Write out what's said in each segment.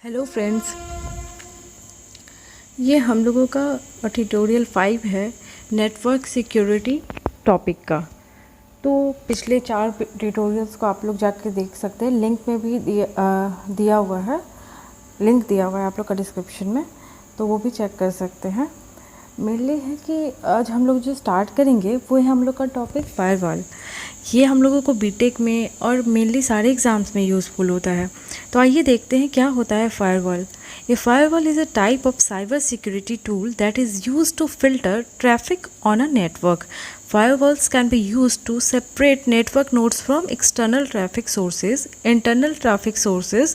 Hello friends, ये हम लोगों का ट्यूटोरियल 5 है नेटवर्क सिक्योरिटी टॉपिक का। तो पिछले 4 ट्यूटोरियल्स को आप लोग जाके देख सकते हैं, लिंक में भी दिया हुआ है, लिंक दिया हुआ है आप लोग का डिस्क्रिप्शन में, तो वो भी चेक कर सकते हैं। मेनली है कि आज हम लोग जो स्टार्ट करेंगे वो है हम लोग का टॉपिक फायरवॉल। ये हम लोगों को बीटेक में और मेनली सारे एग्ज़ाम्स में यूज़फुल होता है। तो आइए देखते हैं क्या होता है firewall. A firewall is a type of cyber security tool that is used to filter traffic on a network. Firewalls can be used to separate network nodes from external traffic sources, internal traffic sources,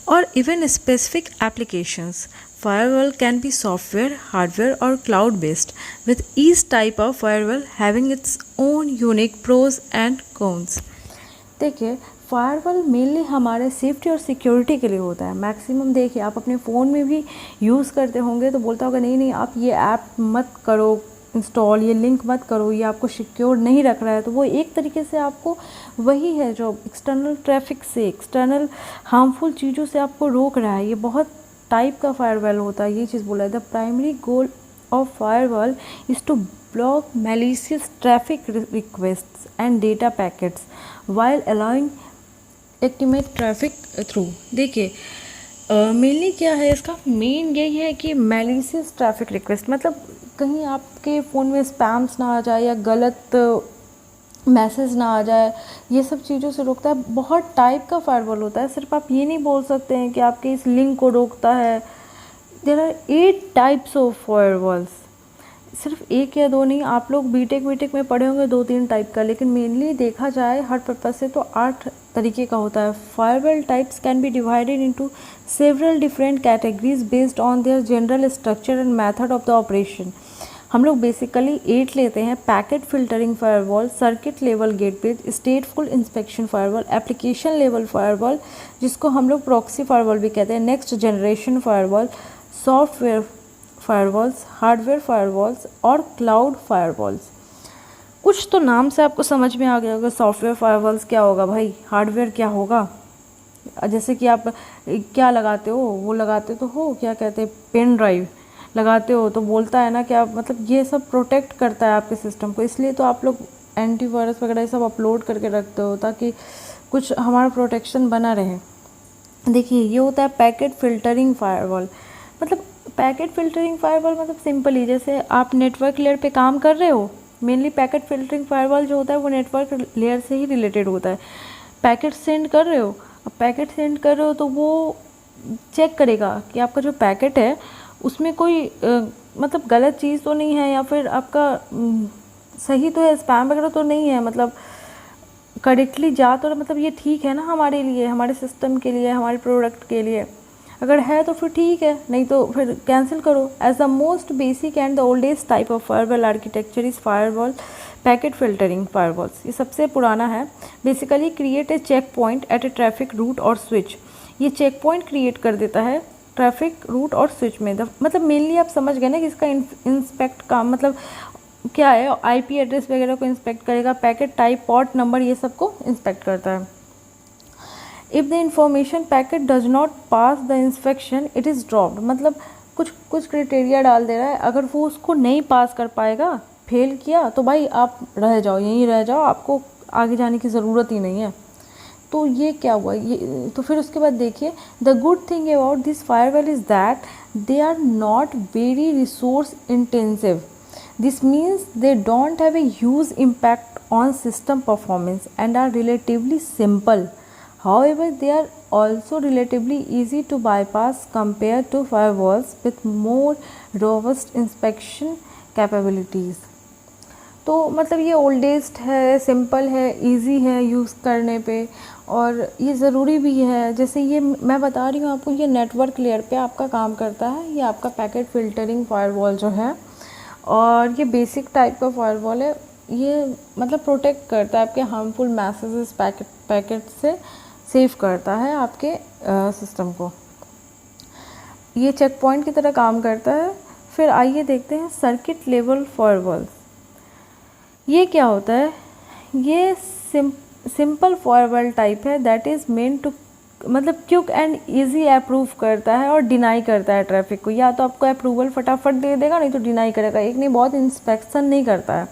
or even specific applications. Firewall can be software, hardware, or cloud-based, with each type of firewall having its own unique pros and cons. देखिए, firewall mainly हमारे safety और security के लिए होता है। Maximum देखिए, आप अपने फ़ोन में भी यूज़ करते होंगे तो बोलता होगा नहीं नहीं आप ये ऐप मत करो इंस्टॉल, ये लिंक मत करो, ये आपको सिक्योर नहीं रख रहा है। तो वो एक तरीके से आपको वही है जो एक्सटर्नल ट्रैफिक से, एक्सटर्नल हार्मफुल चीज़ों से आपको रोक रहा है। ये बहुत टाइप का फायरवॉल होता है, ये चीज़ बोला है। The primary goal of firewall is to block malicious traffic requests and data packets while allowing estimate traffic through. देखिए मेनली क्या है इसका मेन यही है कि malicious traffic request मतलब कहीं आपके फ़ोन में स्पैम्स ना आ जाए या गलत मैसेज ना आ जाए, ये सब चीज़ों से रोकता है। बहुत टाइप का फायरवॉल होता है, सिर्फ आप ये नहीं बोल सकते हैं कि आपके इस लिंक को रोकता है। There are 8 types of firewalls, सिर्फ एक या दो नहीं। आप लोग बीटेक में पढ़े होंगे 2-3 टाइप का, लेकिन मेनली देखा जाए हर पर्पज़ से तो 8 तरीके का होता है। Firewall types can be divided into several different categories based on their general structure and method of the operation. हम लोग बेसिकली 8 लेते हैं। Packet filtering firewall, circuit level gateway, stateful inspection firewall, application level firewall जिसको हम लोग proxy firewall भी कहते हैं, next generation firewall, software firewalls, hardware firewalls और क्लाउड फायरवॉल्स। कुछ तो नाम से आपको समझ में आ गया होगा। सॉफ्टवेयर फायरवॉल्स क्या होगा भाई, हार्डवेयर क्या होगा। जैसे कि आप क्या लगाते हो, वो लगाते तो हो, क्या कहते हैं, पेन ड्राइव लगाते हो तो बोलता है ना कि आप मतलब ये सब प्रोटेक्ट करता है आपके सिस्टम को, इसलिए तो आप लोग एंटीवायरस वगैरह ये सब अपलोड करके रखते हो ताकि कुछ हमारा प्रोटेक्शन बना रहे। देखिए ये होता है पैकेट फिल्टरिंग फायरवॉल। मतलब पैकेट फिल्टरिंग फायरवॉल मतलब सिंपल ही, जैसे आप नेटवर्क लेयर पे काम कर रहे हो, मेनली पैकेट फिल्टरिंग फायरवॉल जो होता है वो नेटवर्क लेयर से ही रिलेटेड होता है। पैकेट सेंड कर रहे हो, अब पैकेट सेंड कर रहे हो तो वो चेक करेगा कि आपका जो पैकेट है उसमें कोई मतलब गलत चीज़ तो नहीं है, या फिर आपका सही तो है, स्पैम वगैरह तो नहीं है, मतलब करेक्टली जा तो मतलब ये ठीक है ना हमारे लिए, हमारे सिस्टम के लिए, हमारे प्रोडक्ट के लिए। अगर है तो फिर ठीक है, नहीं तो फिर कैंसिल करो। As the most basic and the oldest type of firewall architecture is firewall packet filtering firewalls. ये सबसे पुराना है। Basically create a check point at a traffic route और स्विच। ये चेक पॉइंट क्रिएट कर देता है ट्रैफिक रूट और स्विच में। मतलब मेनली आप समझ गए ना कि इसका इंस्पेक्ट का मतलब क्या है, आईपी एड्रेस वगैरह को इंस्पेक्ट करेगा, पैकेट टाइप, पोर्ट नंबर, ये सब को इंस्पेक्ट करता है। If the information packet does not pass the inspection it is dropped. मतलब कुछ क्राइटेरिया डाल दे रहा है, अगर वो उसको नहीं पास कर पाएगा, फेल किया, तो भाई आप रह जाओ, यहीं रह जाओ, आपको आगे जाने की ज़रूरत ही नहीं है। तो ये क्या हुआ, ये तो फिर उसके बाद देखिए the good thing about this firewall is that they are not very resource intensive. This means they don't have a huge impact on system performance and are relatively simple. However, they are also relatively easy to bypass compared to firewalls with more robust inspection capabilities. तो मतलब ये oldest है, simple है, easy है use करने पे, और ये ज़रूरी भी है। जैसे ये मैं बता रही हूँ आपको, ये नेटवर्क लेयर पे आपका काम करता है, ये आपका पैकेट फ़िल्टरिंग फायरवॉल जो है, और ये बेसिक टाइप का फायरवॉल है। ये मतलब प्रोटेक्ट करता है आपके हार्मफुल मैसेजेस पैकेट से, सेव करता है आपके सिस्टम को। ये चेक पॉइंट की तरह काम करता है। फिर आइए देखते हैं सर्किट लेवल फायरवॉल्स। ये क्या होता है, ये सिंपल फायरवॉल टाइप है दैट इज़ मेंट टू मतलब क्विक एंड इजी अप्रूव करता है और डिनाई करता है ट्रैफिक को। या तो आपको अप्रूवल फटाफट दे देगा, नहीं तो डिनाई करेगा। एक नहीं, बहुत इंस्पेक्शन नहीं करता है,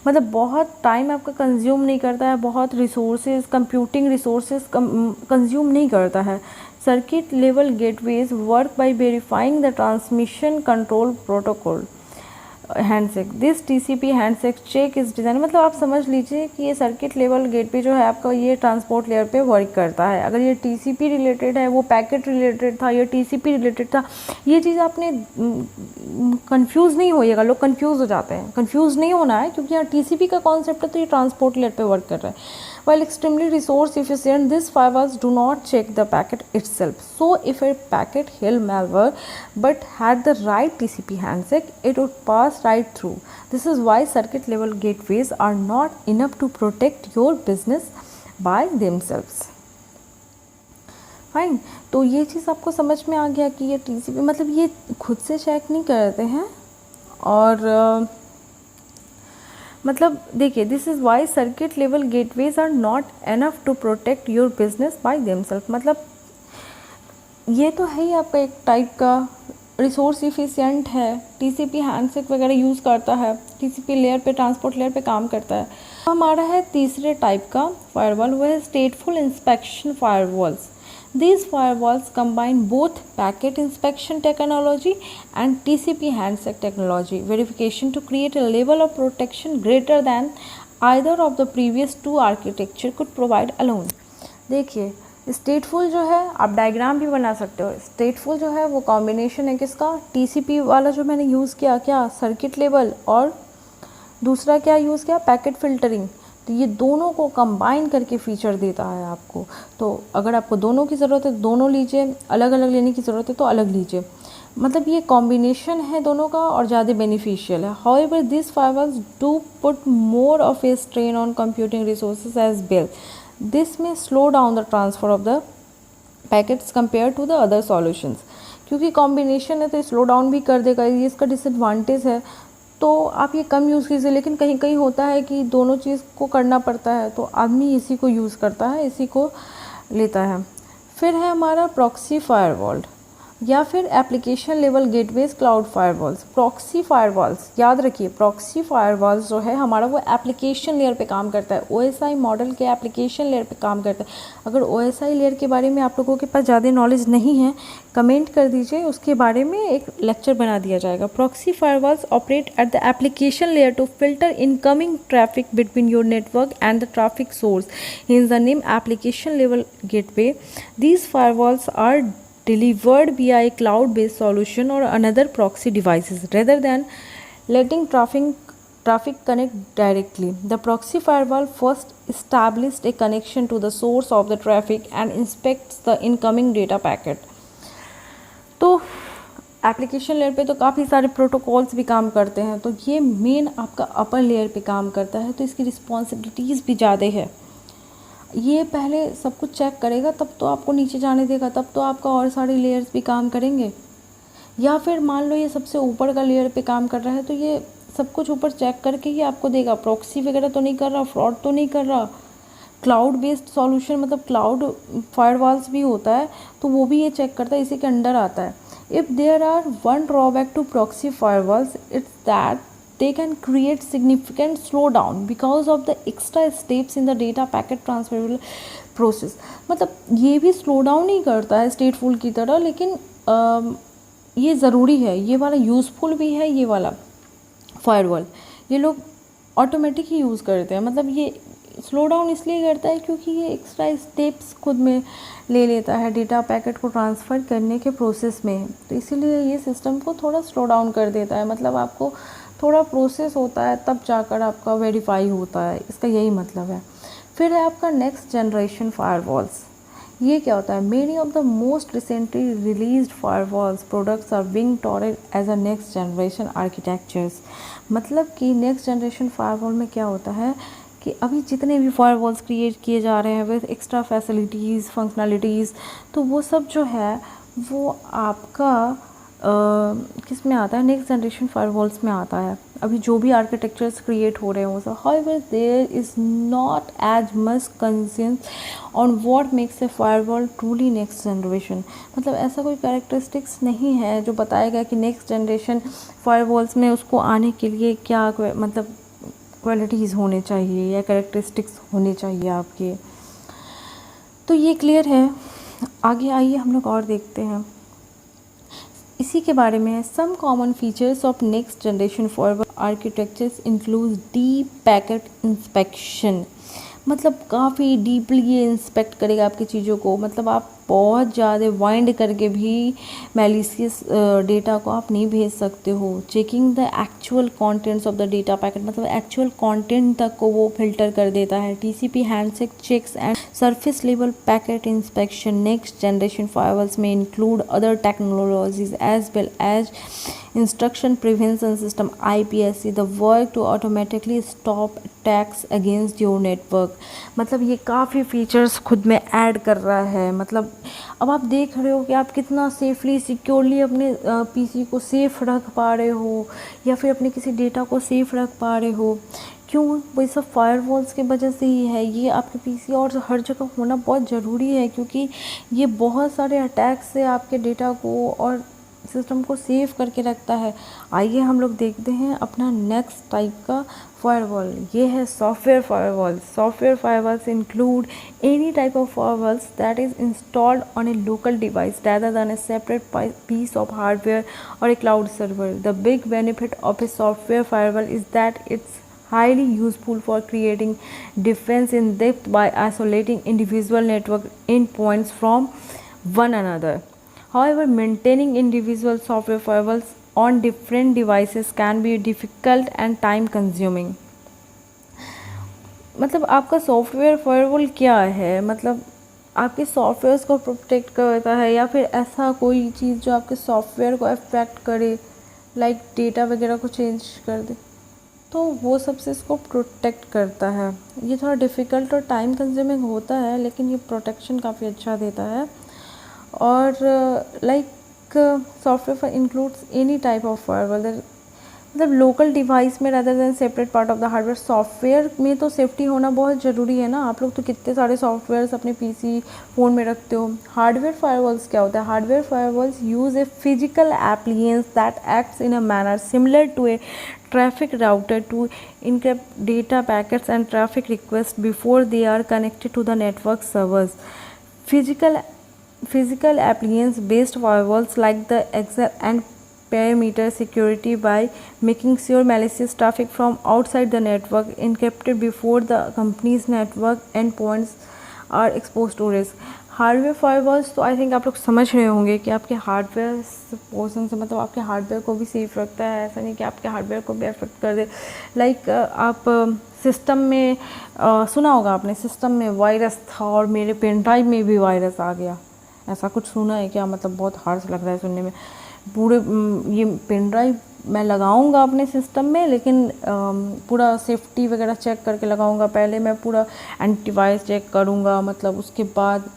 मतलब बहुत टाइम आपका कंज्यूम नहीं करता है, बहुत रिसोर्सेज, कंप्यूटिंग रिसोर्सेज कंज्यूम नहीं करता है। Circuit level gateways work by verifying the transmission control protocol handshake. This TCP handshake check is design, मतलब आप समझ लीजिए कि ये सर्किट लेवल गेटवे जो है आपका, ये ट्रांसपोर्ट लेयर पे वर्क करता है। अगर ये टीसीपी रिलेटेड है, वो पैकेट रिलेटेड था, ये टीसीपी रिलेटेड था, ये चीज़ आपने कंफ्यूज नहीं होइएगा। लोग कंफ्यूज हो जाते हैं, कंफ्यूज नहीं होना है, क्योंकि यहाँ टीसीपी का कॉन्सेप्ट है तो ये ट्रांसपोर्ट लेयर पे वर्क कर रहा है। While extremely resource efficient, these firewalls do not check the packet itself. So if a packet held malware but had the right TCP handshake, it would pass right through. This is why circuit level gateways are not enough to protect your business by themselves. Fine, तो ये चीज़ आपको समझ में आ गया कि ये TCP मतलब ये खुद से चेक नहीं करते हैं। और मतलब देखिए, this is why circuit level gateways are not enough to protect your business by themselves. मतलब ये तो है ही आपका एक टाइप का रिसोर्स इफिशिएंट है, टीसीपी हैंडशेक वगैरह यूज़ करता है, टीसीपी लेयर पे, ट्रांसपोर्ट लेयर पे काम करता है। हमारा है तीसरे टाइप का फायरवॉल, वह है stateful inspection firewalls. These firewalls combine both packet inspection technology and TCP handshake technology verification to create a level of protection greater than either of the previous two architecture could provide alone. देखिए, स्टेटफुल जो है, आप diagram भी बना सकते हो। स्टेटफुल जो है वो कॉम्बिनेशन है किसका, टीसीपी वाला जो मैंने यूज़ किया, क्या सर्किट लेवल, और दूसरा क्या यूज़ किया, पैकेट फिल्टरिंग। तो ये दोनों को कंबाइन करके फ़ीचर देता है आपको। तो अगर आपको दोनों की ज़रूरत है दोनों लीजिए, अलग अलग लेने की ज़रूरत है तो अलग लीजिए। मतलब ये कॉम्बिनेशन है दोनों का और ज़्यादा बेनिफिशियल है। However this firewalls do put more of a strain on computing resources as well. This may slow down the transfer of the packets compare to the other solutions. क्योंकि कॉम्बिनेशन है तो slow down भी कर देगा, ये इसका disadvantage है। तो आप ये कम यूज़ कीजिए, लेकिन कहीं कहीं होता है कि दोनों चीज़ को करना पड़ता है, तो आदमी इसी को यूज़ करता है, इसी को लेता है। फिर है हमारा प्रॉक्सी फायरवॉल या फिर application level gateways cloud firewalls. Proxy firewalls याद रखिए, प्रॉक्सी फायरवॉल्स जो है हमारा वो एप्लीकेशन लेयर पे काम करता है, ओएसआई मॉडल के एप्लीकेशन लेयर पे काम करता है। अगर ओएसआई लेयर के बारे में आप लोगों के पास ज़्यादा नॉलेज नहीं है, कमेंट कर दीजिए, उसके बारे में एक लेक्चर बना दिया जाएगा। Proxy firewalls operate at the application layer to filter incoming traffic between your network and the traffic source. Hence the name application level gateway. These firewalls are delivered via a cloud-based solution or another proxy devices rather than letting traffic connect directly. The proxy firewall first established a connection to the source of the traffic and inspects the incoming data packet. तो application layer पे तो काफ़ी सारे protocols भी काम करते हैं, तो ये मेन आपका अपर लेयर पे काम करता है, तो इसकी रिस्पॉन्सिबिलिटीज़ भी ज़्यादा है। ये पहले सब कुछ चेक करेगा, तब तो आपको नीचे जाने देगा, तब तो आपका और सारे लेयर्स भी काम करेंगे। या फिर मान लो ये सबसे ऊपर का लेयर पे काम कर रहा है, तो ये सब कुछ ऊपर चेक करके ही आपको देगा, प्रॉक्सी वगैरह तो नहीं कर रहा, फ्रॉड तो नहीं कर रहा। क्लाउड बेस्ड सॉल्यूशन मतलब क्लाउड फायरवॉल्स भी होता है, तो वो भी ये चेक करता है, इसी के अंडर आता है। If there are one drawback to proxy firewalls, it's that they can create significant slowdown because of the extra steps in the data packet transfer process। मतलब ये भी स्लो डाउन नहीं करता है स्टेटफुल की तरह, लेकिन ये ज़रूरी है, ये वाला यूज़फुल भी है। ये वाला फायरवॉल ये लोग ऑटोमेटिक ही यूज़ करते हैं, मतलब ये स्लो डाउन इसलिए करता है क्योंकि ये एक्स्ट्रा स्टेप्स खुद में ले लेता है डेटा पैकेट को ट्रांसफ़र करने के प्रोसेस में, तो इसीलिए ये सिस्टम को थोड़ा स्लो डाउन कर देता है। मतलब आपको थोड़ा प्रोसेस होता है तब जाकर आपका वेरीफाई होता है, इसका यही मतलब है। फिर है आपका नेक्स्ट जनरेशन फायरवॉल्स। ये क्या होता है, many of the most recently released firewalls products are being टॉरेड as a next generation architectures. मतलब कि नेक्स्ट जनरेशन फायरवॉल में क्या होता है कि अभी जितने भी फायरवॉल्स क्रिएट किए जा रहे हैं विद एक्स्ट्रा फैसिलिटीज़ फंक्शनलिटीज़, तो वो सब जो है वो आपका किस में आता है, नेक्स्ट जनरेशन फायरवॉल्स में आता है। अभी जो भी आर्किटेक्चर्स क्रिएट हो रहे हैं वो सब, however there is not as much consensus on what makes a firewall truly next generation. मतलब ऐसा कोई कैरेक्टरिस्टिक्स नहीं है जो बताएगा कि नेक्स्ट जनरेशन फायरवॉल्स में उसको आने के लिए क्या मतलब क्वालिटीज़ होने चाहिए या कैरेक्टरिस्टिक्स होने चाहिए आपके। तो ये क्लियर है। आगे आइए हम लोग और देखते हैं इसी के बारे में। Some common features of next generation forward architectures include deep packet inspection. मतलब काफ़ी डीपली ये इंस्पेक्ट करेगा आपकी चीज़ों को। मतलब आप बहुत ज़्यादा वाइंड करके भी मैलिशियस डेटा को आप नहीं भेज सकते हो। Checking the actual contents of the data packet, मतलब एक्चुअल कंटेंट तक को वो फिल्टर कर देता है। TCP handshake checks and surface level packet inspection. Next generation firewalls may include other technologies as well as instruction prevention system IPSC, the work to automatically stop attacks against your network. मतलब ये काफ़ी features खुद में add कर रहा है। मतलब अब आप देख रहे हो कि आप कितना सेफली सिक्योरली अपने PC को सेफ रख पा रहे हो या फिर अपने किसी डेटा को सेफ रख पा रहे हो। क्यों? वो सब फायरवॉल्स की वजह से ही है। ये आपके PC और हर जगह होना बहुत ज़रूरी है, क्योंकि ये बहुत सारे अटैक्स से आपके डेटा को और सिस्टम को सेव करके रखता है। आइए हम लोग देखते हैं अपना नेक्स्ट टाइप का फायरवॉल। ये है software firewall. Software firewalls include any type of firewalls that is installed on A local device rather than a separate piece of hardware or a cloud server. The big benefit of a software firewall is that it's highly useful for creating defense in depth by isolating individual network endpoints from one another. However, maintaining individual software firewalls on different devices can be difficult and time consuming. मतलब आपका software firewall क्या है? मतलब आपके softwares को protect करता है या फिर ऐसा कोई चीज़ जो आपके सॉफ्टवेयर को अफेक्ट करे, लाइक डेटा वगैरह को चेंज कर दे, तो वो सबसे इसको प्रोटेक्ट करता है। ये थोड़ा डिफ़िकल्ट और टाइम कंज्यूमिंग होता है, लेकिन ये प्रोटेक्शन काफ़ी अच्छा देता है। और like software includes any type of firewall, मतलब लोकल डिवाइस में rather than separate part of the hardware. Software में तो सेफ्टी होना बहुत ज़रूरी है ना। आप लोग तो कितने सारे सॉफ्टवेयर्स अपने PC फ़ोन में रखते हो। हार्डवेयर फायरवॉल्स क्या होता है? Hardware firewalls use a physical appliance that acts in a manner similar to a traffic router to encrypt data packets and traffic requests before they are connected to the network servers. Physical appliance based firewalls like the XL and perimeter security by making sure malicious traffic from outside the network encrypted before the company's network endpoints are exposed to risk. Hardware firewalls तो I think आप लोग समझ रहे होंगे कि आपके hardware portion से मतलब आपके हार्डवेयर को भी सेफ रखता है। ऐसा नहीं कि आपके हार्डवेयर को भी अफेक्ट कर दे। लाइक आप सिस्टम में सुना होगा आपने, सिस्टम में वायरस था और मेरे पेन ड्राइव में भी वायरस आ गया। ऐसा कुछ सुना है क्या? मतलब बहुत हार्श लग रहा है सुनने में। पूरे ये पेन ड्राइव मैं लगाऊंगा अपने सिस्टम में, लेकिन पूरा सेफ्टी वगैरह चेक करके लगाऊंगा। पहले मैं पूरा एंटीवायरस चेक करूंगा, मतलब उसके बाद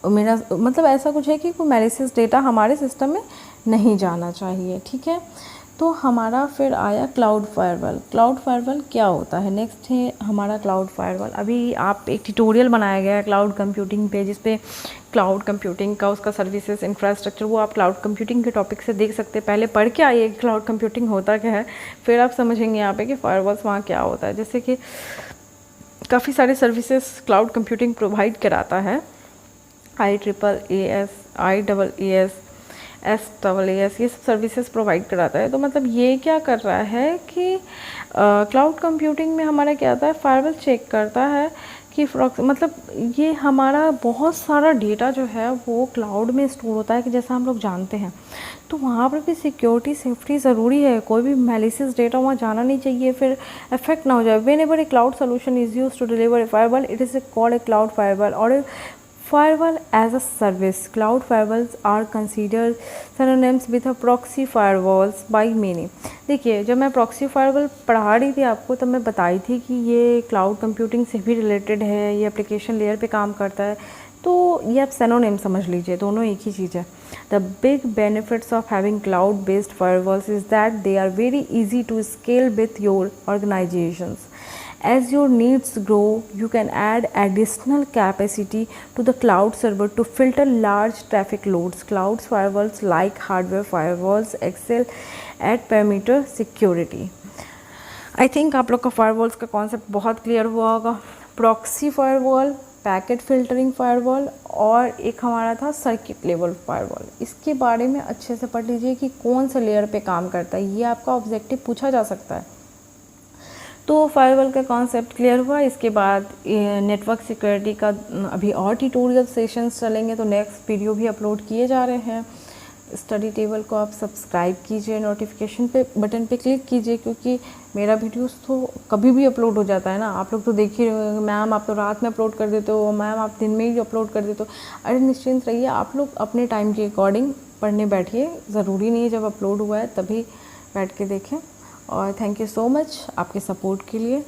मेरा मतलब ऐसा कुछ है कि कोई मैलिशियस डेटा हमारे सिस्टम में नहीं जाना चाहिए। ठीक है, तो हमारा फिर आया क्लाउड फायरवॉल। क्लाउड फायरवॉल क्या होता है? नेक्स्ट है हमारा क्लाउड फायरवॉल। अभी आप एक ट्यूटोरियल बनाया गया है क्लाउड कंप्यूटिंग पे, जिस पे क्लाउड कंप्यूटिंग का उसका सर्विसेज इंफ्रास्ट्रक्चर, वो आप क्लाउड कंप्यूटिंग के टॉपिक से देख सकते हैं। पहले पढ़ के आइए क्लाउड कंप्यूटिंग होता क्या है, फिर आप समझेंगे यहाँ पे कि फायरवॉल्स वहाँ क्या होता है। जैसे कि काफ़ी सारे सर्विसेज क्लाउड कंप्यूटिंग प्रोवाइड कराता है। IaaS, IaaS, SaaS, ये सब सर्विसेज प्रोवाइड कराता है। तो मतलब ये क्या कर रहा है कि क्लाउड कंप्यूटिंग में हमारा क्या आता है, फायरवॉल चेक करता है कि मतलब ये हमारा बहुत सारा डेटा जो है वो क्लाउड में स्टोर होता है, कि जैसा हम लोग जानते हैं। तो वहाँ पर भी सिक्योरिटी सेफ्टी ज़रूरी है। कोई भी मैलिशियस डेटा वहाँ जाना नहीं चाहिए, फिर इफेक्ट ना हो जाए। Whenever a cloud solution is used to deliver a firewall, it is called a cloud firewall और Firewall as a service. Cloud firewalls are considered synonyms with a proxy firewalls by many. देखिए, जब मैं proxy firewall पढ़ा रही थी आपको, तब मैं बताई थी कि ये क्लाउड कंप्यूटिंग से भी रिलेटेड है, ये एप्लीकेशन लेयर पे काम करता है। तो ये आप सिनोनिम समझ लीजिए, दोनों एक ही चीज़ है। The big benefits of having cloud based firewalls is that they are very easy to scale with your organisations. As your needs grow, you can add additional capacity to the cloud server to filter large traffic loads. Cloud firewalls, like hardware firewalls, excel at perimeter security. I think आप लोग का firewalls का concept बहुत clear हुआ होगा. Proxy firewall, packet filtering firewall और एक हमारा था सर्किट लेवल फायरवॉल. इसके बारे में अच्छे से पढ़ लीजिए कि कौन से लेयर पे काम करता है, ये आपका ऑब्जेक्टिव पूछा जा सकता है. तो फायरवॉल का कॉन्सेप्ट क्लियर हुआ. इसके बाद नेटवर्क सिक्योरिटी का अभी और ट्यूटोरियल सेशंस चलेंगे, तो नेक्स्ट वीडियो भी अपलोड किए जा रहे हैं. स्टडी टेबल को आप सब्सक्राइब कीजिए, नोटिफिकेशन पे बटन पे क्लिक कीजिए, क्योंकि मेरा वीडियोस तो कभी भी अपलोड हो जाता है ना. आप लोग तो देख ही रहे हो, मैम आप तो रात में अपलोड कर देते हो, मैम आप दिन में ही अपलोड कर देते हो. अरे निश्चिंत रहिए, आप लोग अपने टाइम के अकॉर्डिंग पढ़ने बैठिए. ज़रूरी नहीं है जब अपलोड हुआ है तभी बैठ के देखें. और थैंक यू सो मच आपके सपोर्ट के लिए.